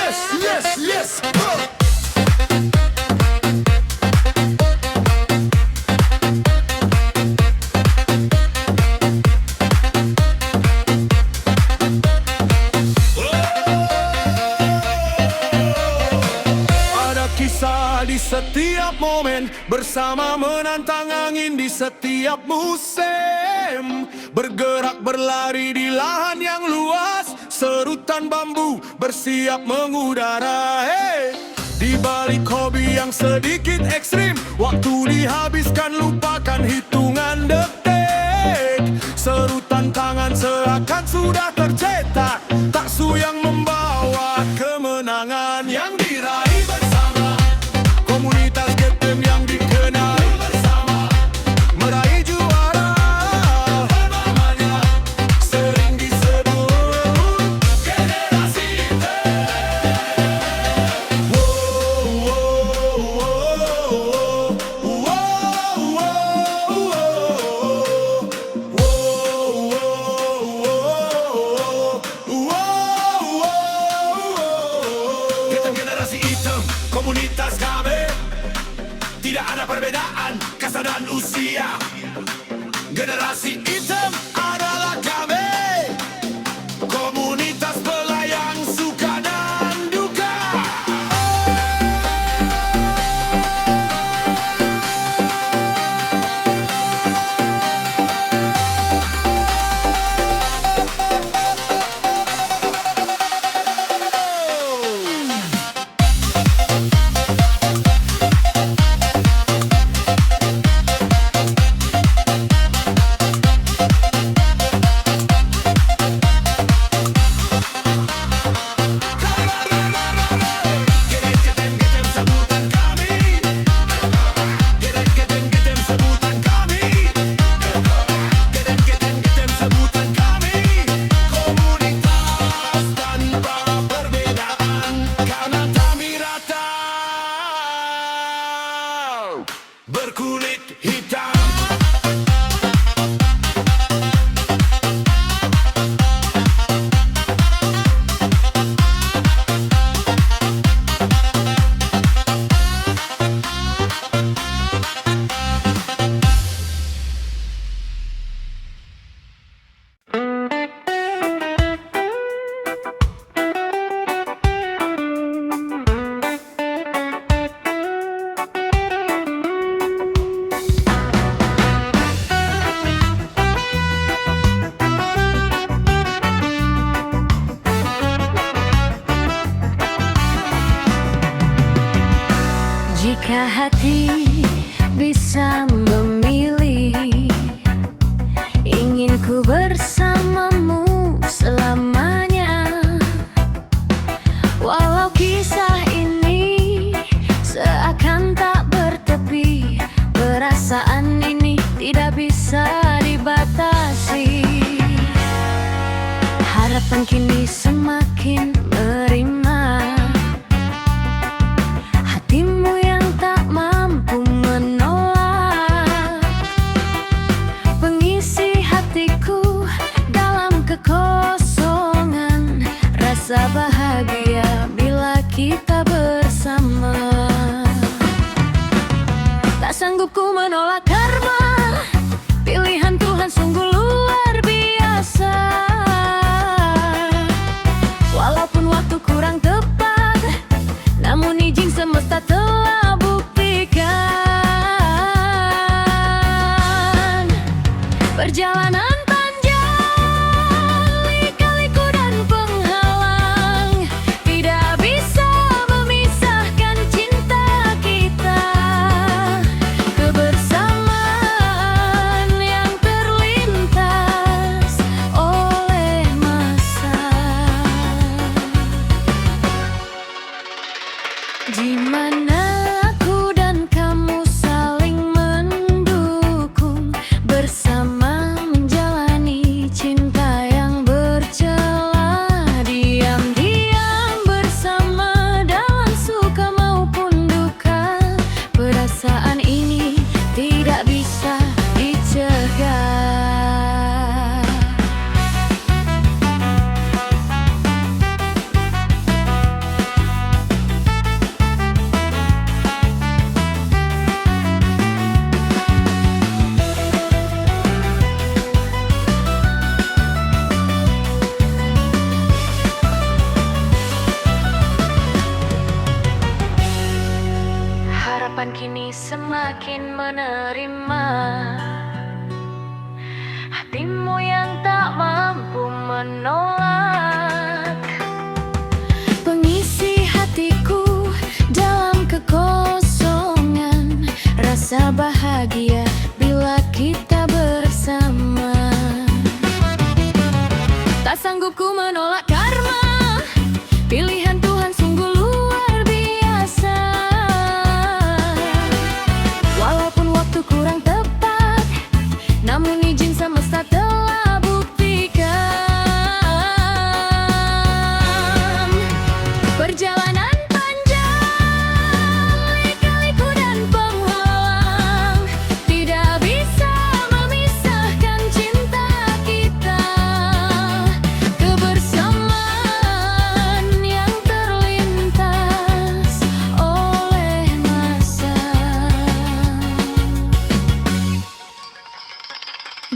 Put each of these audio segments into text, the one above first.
Yes, yes, yes. Ada kisah di setiap momen, bersama menantang angin di setiap musim. Bergerak berlari di lahan yang luas, serutan bambu bersiap mengudara. Hey! Di balik hobi yang sedikit ekstrim, waktu dihabiskan lupakan hitungan detik. Serutan tangan seakan sudah tercetak, taksu yang membawa kemenangan yang diraih bersama. Komunitas getem yang dikenal bersama, meraih juara namanya, sering disebut generasi hitam. Getem generasi hitam, komunitas kami. Tidak ada perbedaan kasta dan usia. Generasi hitam adalah kami, komunitas pelayang suka dan duka. Getem-getem sebutan kami. Getem-getem sebutan kami. Getem-getem sebutan kami. Komunitas tanpa perbedaan, karena kami rata berkulit hitam. Jika hati bisa memilih, ingin ku bersamamu selamanya. Walau kisah ini seakan tak bertepi, perasaan ini tidak bisa dibatasi. Harapan kini semakin merima, hatimu yang tak mampu menolak, pengisi hatiku dalam kekosongan, rasa bahagia bila kita bersama. Tak sanggup ku menolak karma, pilihan Tuhan sungguh luar biasa. Walaupun waktu kurang tepat, namun izin semesta telah buktikan. Perjalanan panjang, lika-liku dan penghalang, tidak bisa memisahkan cinta kita. Kebersamaan yang terlintas oleh masa, di mana aku dan kamu saling mendukung, bersama menjalani cinta yang bercela, diam-diam bersama dalam suka maupun duka. Perasaan ini tidak bisa dicegah. semakin menerima hatimu yang tak mampu menolak. Pengisi hatiku dalam kekosongan, rasa bahagia bila kita bersama. Tak sanggup ku menolak karma, pilihan Tuhan sungguh luar biasa. Walaupun waktu kurang tepat, namun izin semesta telah buktikan. Perjalanan panjang, lika-liku dan penghalang, tidak bisa memisahkan cinta kita. Kebersamaan yang terlintas oleh masa,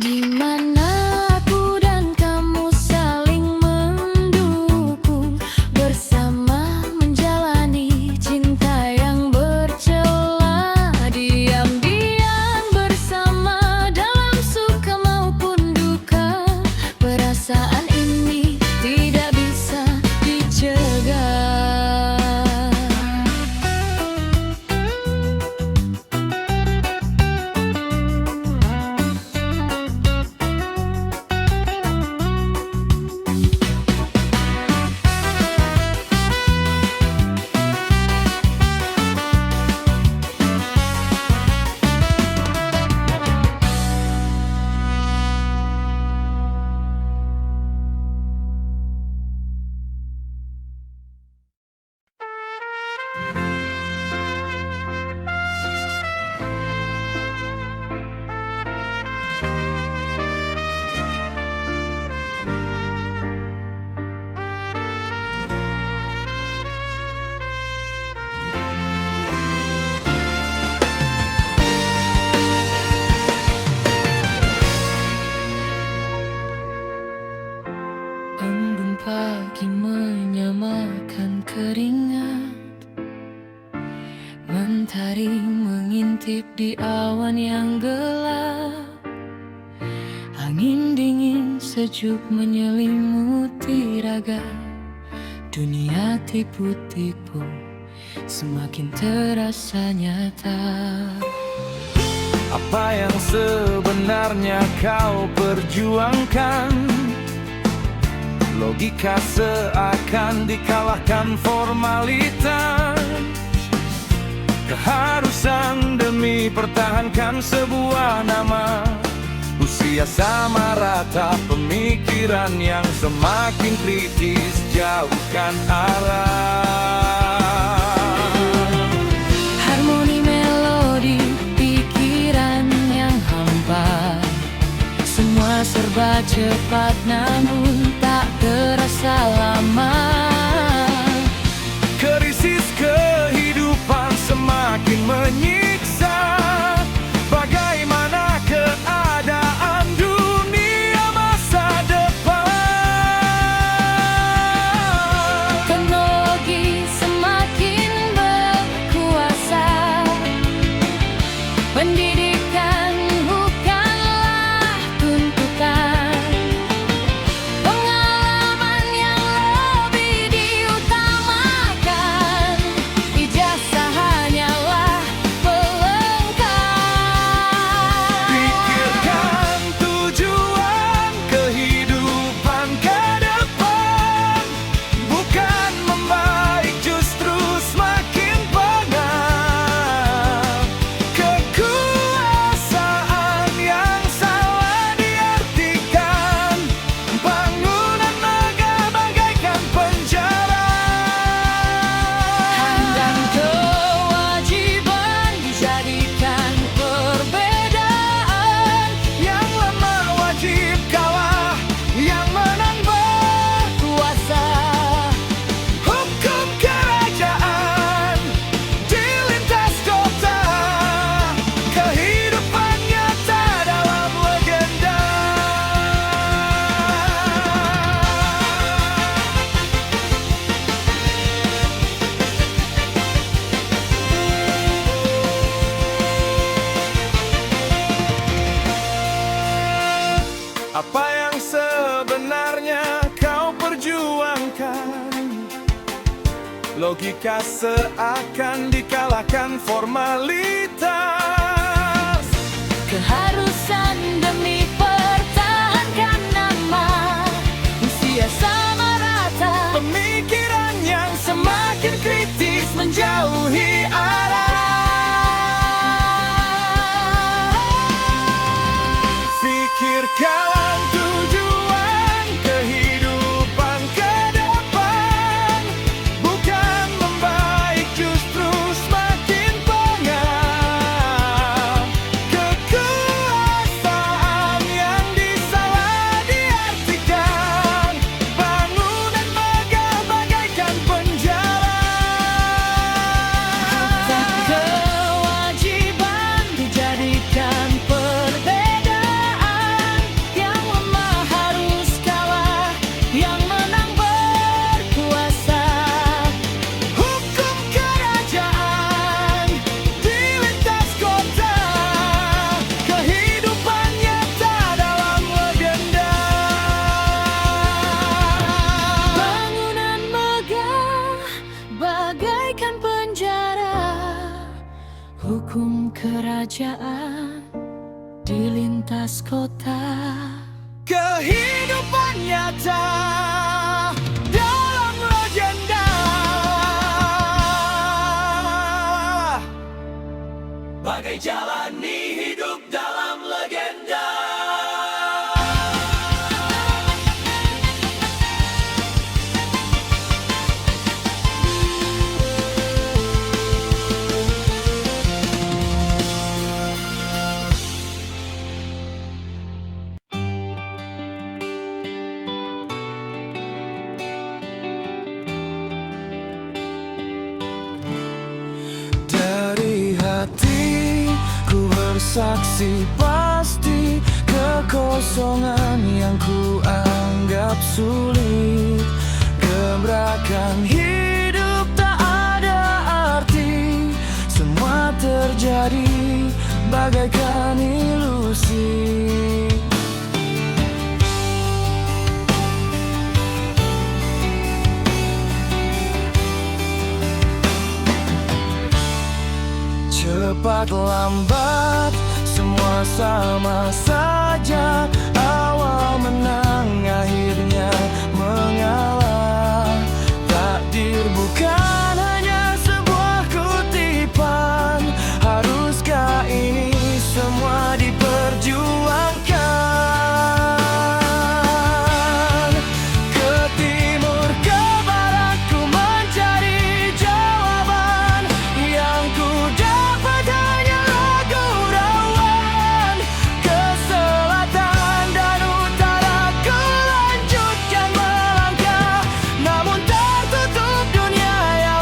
di mana aku dan kamu saling mendukung, bersama menjalani cinta yang bercela. Diam-diam bersama dalam suka maupun duka, perasaan ini tidak bisa dicegah. Embun pagi menyamakan keringat, mentari mengintip di awan yang gelap. Angin dingin sejuk menyelimuti raga, dunia tipu-tipu semakin terasa nyata. Apa yang sebenarnya kau perjuangkan? Logika seakan dikalahkan formalitas. Keharusan demi pertahankan sebuah nama. Usia sama rata, pemikiran yang semakin kritis, jauhkan arah. Harmoni melodi, pikiran yang hampa, semua serba cepat namun tak terasa lama. Krisis kehidupan semakin menyiksa. Bagaimana keadaan dunia masa depan? Teknologi semakin berkuasa, pendidikan bukanlah tuntutan, pengalaman yang lebih Logika seakan dikalahkan formalitas. Keharusan demi pertahankan nama, usia sama rata, Pemikiran yang semakin kritis menjauhi arah. Pikirkan tujuan kehidupan ke depan, bukan membaik justru semakin pengap. Kekuasaan yang disalah diartikan, bangunan megah bagaikan penjara. tak kewajiban dijadikan perbedaan. Yang lemah harus kalah, yang menang berkuasa. Hukum kerajaan di lintas kota, kehidupan nyata dalam legenda. Bangunan megah bagaikan penjara, hukum kerajaan di lintas kota. Kehidupan nyata dalam legenda. Bagai jalani hidup dalam legenda. Dari hati ku bersaksi pasti, kekosongan yang ku anggap sulit, gebrakan hidup tak ada arti, semua terjadi bagaikan ilusi. Cepat lambat semua sama saja, awal menang akhirnya mengalah. Takdir bukan hanya sebuah kutipan, haruskah ini semua diperjuangkan? Ke timur ke barat ku mencari jawaban, yang ku dapat hanyalah gurauan. Ke selatan dan utara ku lanjutkan melangkah, namun tertutup dunia yang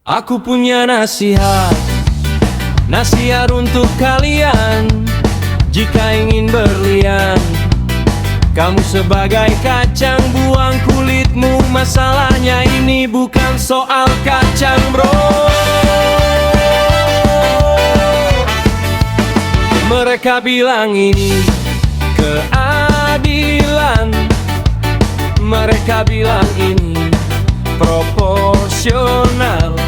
Aku punya nasihat, nasihat untuk kalian. Jika ingin berlian, kamu sebagai kacang, buang kulitmu. Masalahnya ini bukan soal kacang, bro. Mereka bilang ini keadilan, mereka bilang ini proporsional.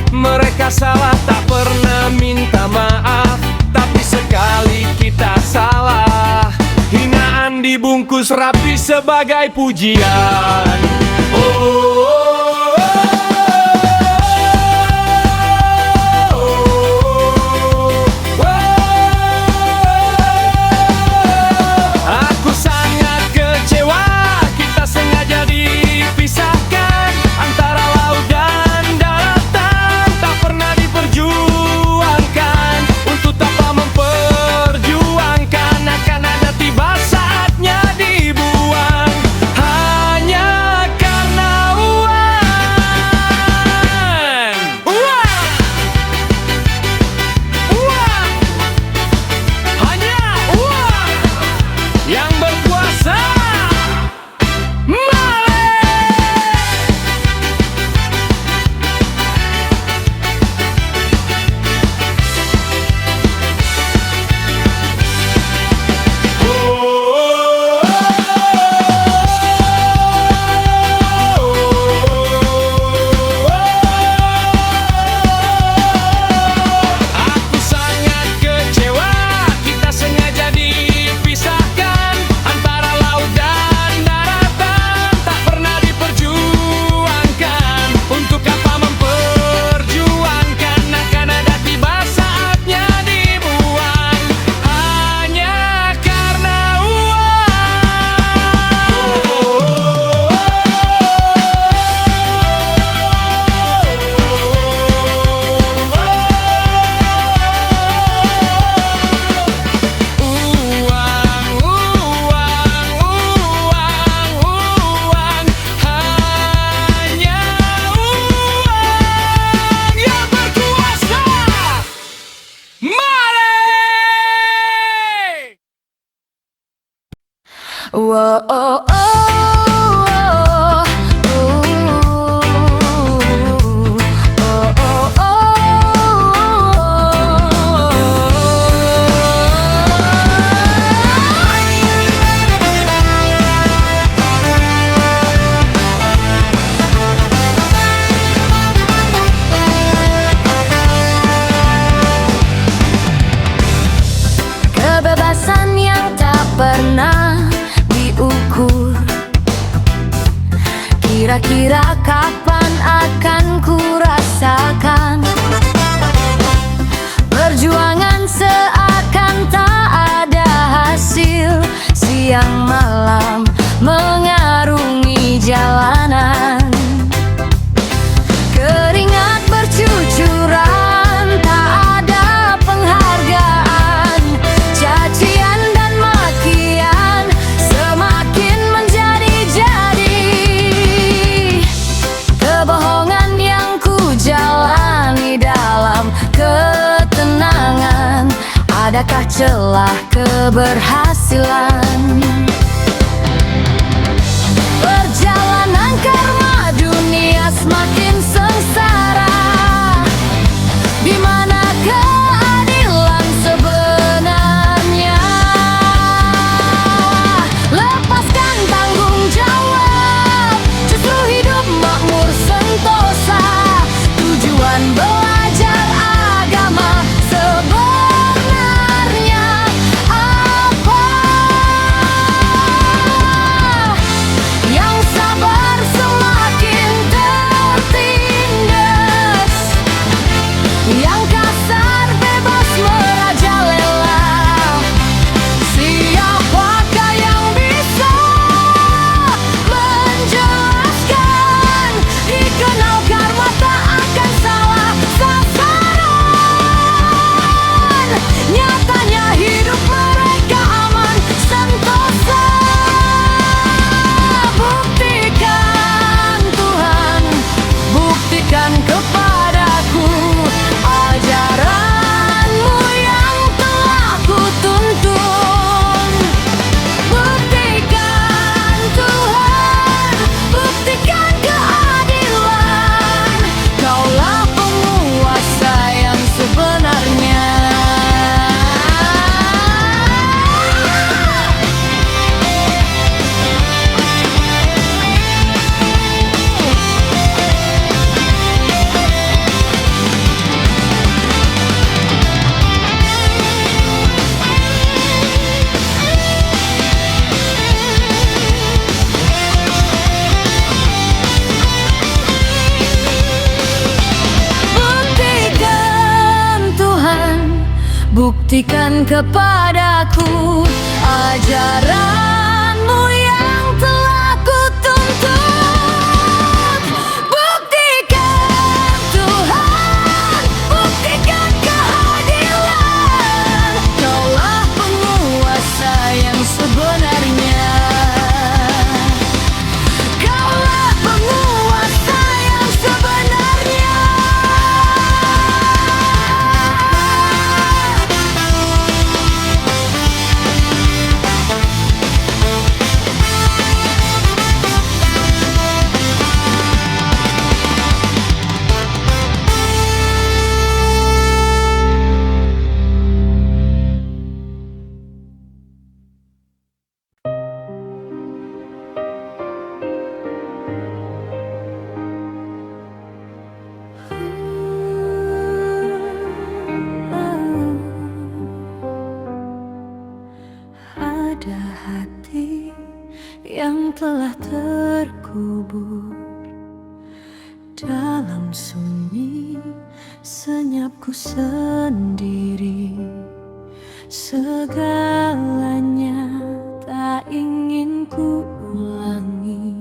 Mereka salah, tak pernah minta maaf. Tapi sekali kita salah, hinaan dibungkus rapi sebagai pujian. Aku sangat kecewa, kita sengaja dipisahkan antara laut dan daratan. Tak pernah diperjuangkan untuk tanpa memperjuangkan. Akan ada tiba saatnya dibuang hanya karena uang. Uang, hanya uang yang berkuasa. Aku sangat kecewa, kita sengaja dipisahkan antara laut dan daratan. Tak pernah diperjuangkan untuk apa memperjuangkan. Akan ada tiba saatnya dibuang hanya karena uang, hanya uang yang berkuasa. Mari! Whoa, oh, oh, kebebasan yang tak pernah diukur. Kira-kira kapan akan ku rasakan perjuangan seakan tak ada hasil. Siang malam mengarungi jalanan, keringat bercucuran, tak ada penghargaan. Cacian dan makian semakin menjadi-jadi. Kebohongan yang ku jalani dalam ketenangan, adakah celah keberhasilan? Perjalanan karma dunia semakin sengsara. Di mana keadilan sebenarnya? Lepaskan tanggung jawab, justru hidup makmur sentosa. Tujuan belajar agama sebenarnya apa? Yang sabar semakin Buktikan kepadaku ajaranmu yang telah kutuntut. Buktikan Tuhan, buktikan keadilan. Kaulah penguasa yang sebenarnya. Kaulah penguasa yang sebenarnya. Ada hati yang telah terkubur dalam sunyi senyapku sendiri. Segalanya tak ingin ku ulangi,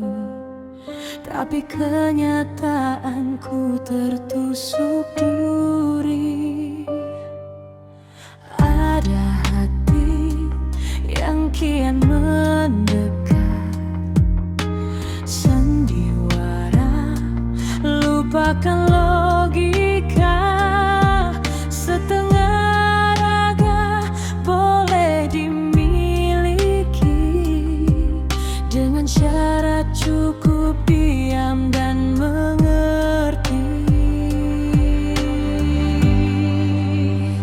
tapi kenyataanku tertusuk duri. Ada hati yang kian mendekat, sandiwara lupakan logika. Setengah raga boleh dimiliki dengan syarat cukup diam dan mengerti.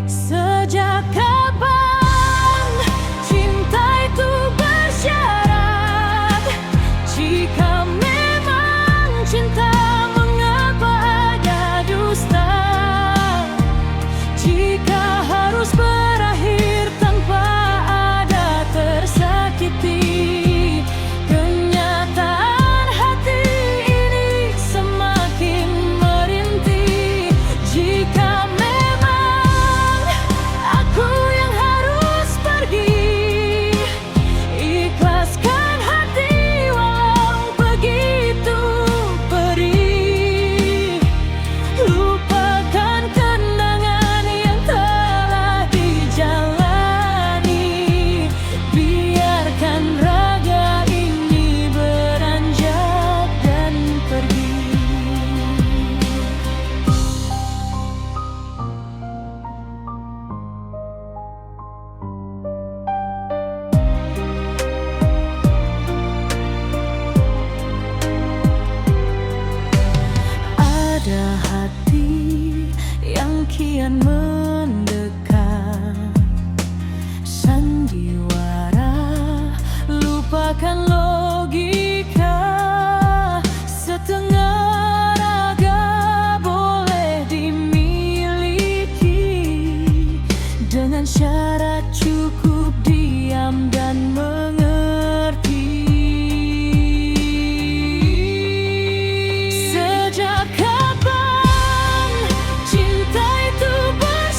Sejak kapan cinta itu bersyarat? Jika memang cinta, mengapa ada dusta? Jika harus berakhir tanpa ada tersakiti, kenyataan hati ini semakin merintih. Jika memang aku yang harus pergi, ikhlaskan hati walau begitu perih. Lupakan kenangan yang telah dijalani. Biarkan raga ini beranjak dan pergi. Ada hati yang kian mendekat, sandiwara lupakan logika. Setengah raga boleh dimiliki dengan syarat cukup diam dan mengerti. Sejak kapan cinta itu bersyarat?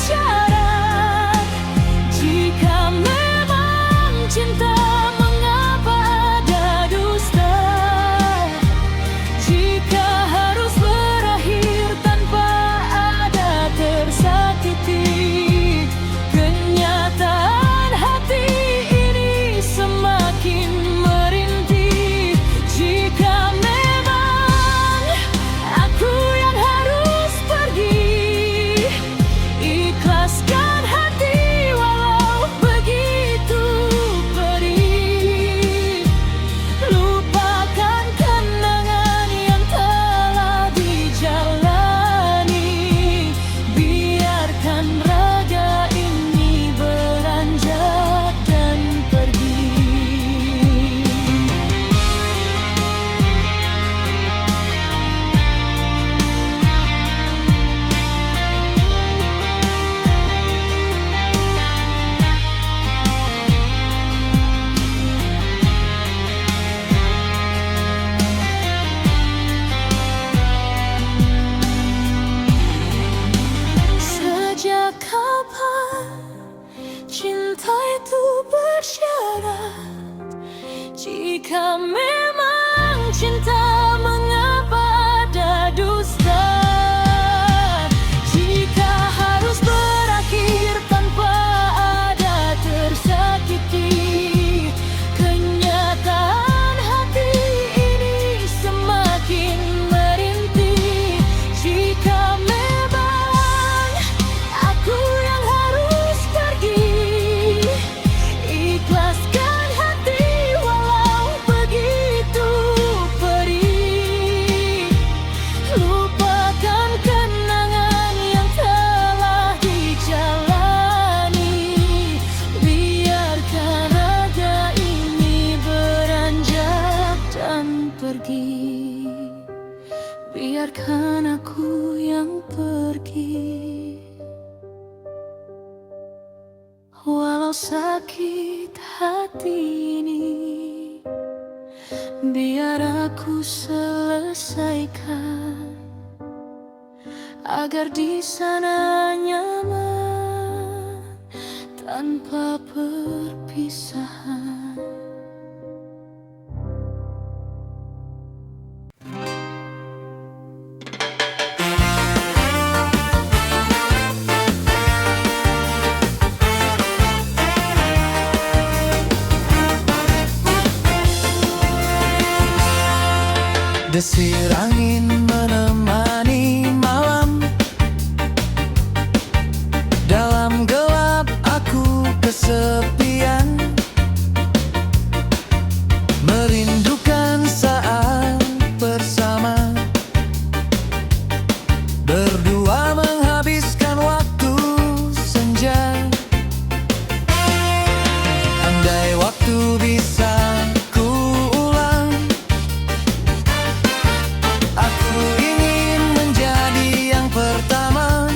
Jika memang cinta, mengapa ada dusta? Jika harus berakhir tanpa ada tersakiti, kenyataan hati ini semakin merintih. Jika memang aku yang harus pergi, ikhlaskan hati walau begitu perih. Lupakan kenangan yang telah dijalani. Biarkan raga ini beranjak dan pergi. Biarkan aku yang pergi. Walau sakit hati ini, biar aku selesaikan, agar di sana nyaman tanpa perpisahan. Desir angin menemani malam. Dalam gelap aku kesepian, merindukan saat bersama, berdua menghabiskan waktu senja. Andai waktu bisa kuulang, aku ingin menjadi yang pertama.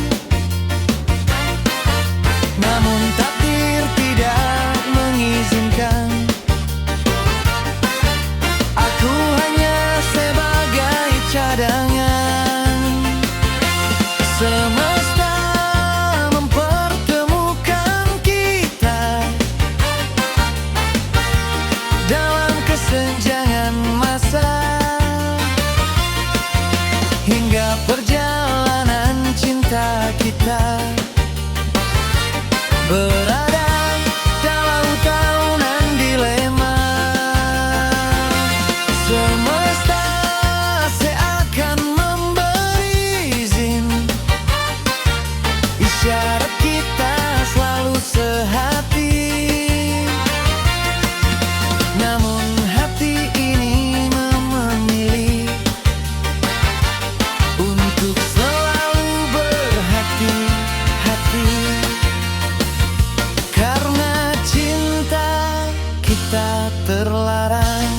Namun takdir tidak mengizinkan. Aku hanya sebagai cadangan. Semesta mempertemukan kita dalam kesenjangan masa, hingga perjalanan cinta kita berada dalam tahunan dilema. Semesta seakan memberi izin, isyarat kita selalu sehati. Namun hati ini memilih untuk selalu berhati-hati. Karena cinta kita terlarang.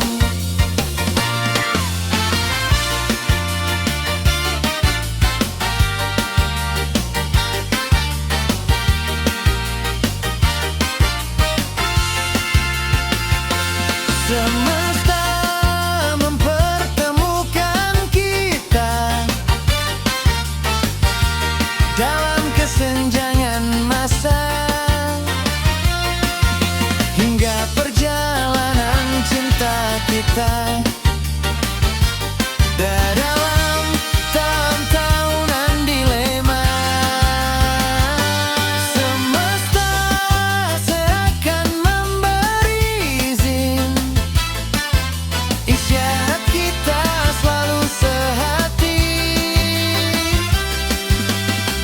Semesta mempertemukan kita dalam kesenjangan masa, hingga perjalanan cinta kita dalam tahun-tahunan dilema. Semesta seakan memberi izin, isyarat kita selalu sehati.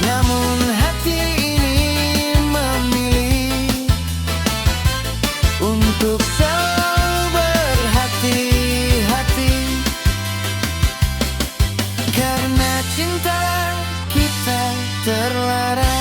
Namun hati ini memilih untuk selalu berhati-hati. Karena cinta kita terlarang.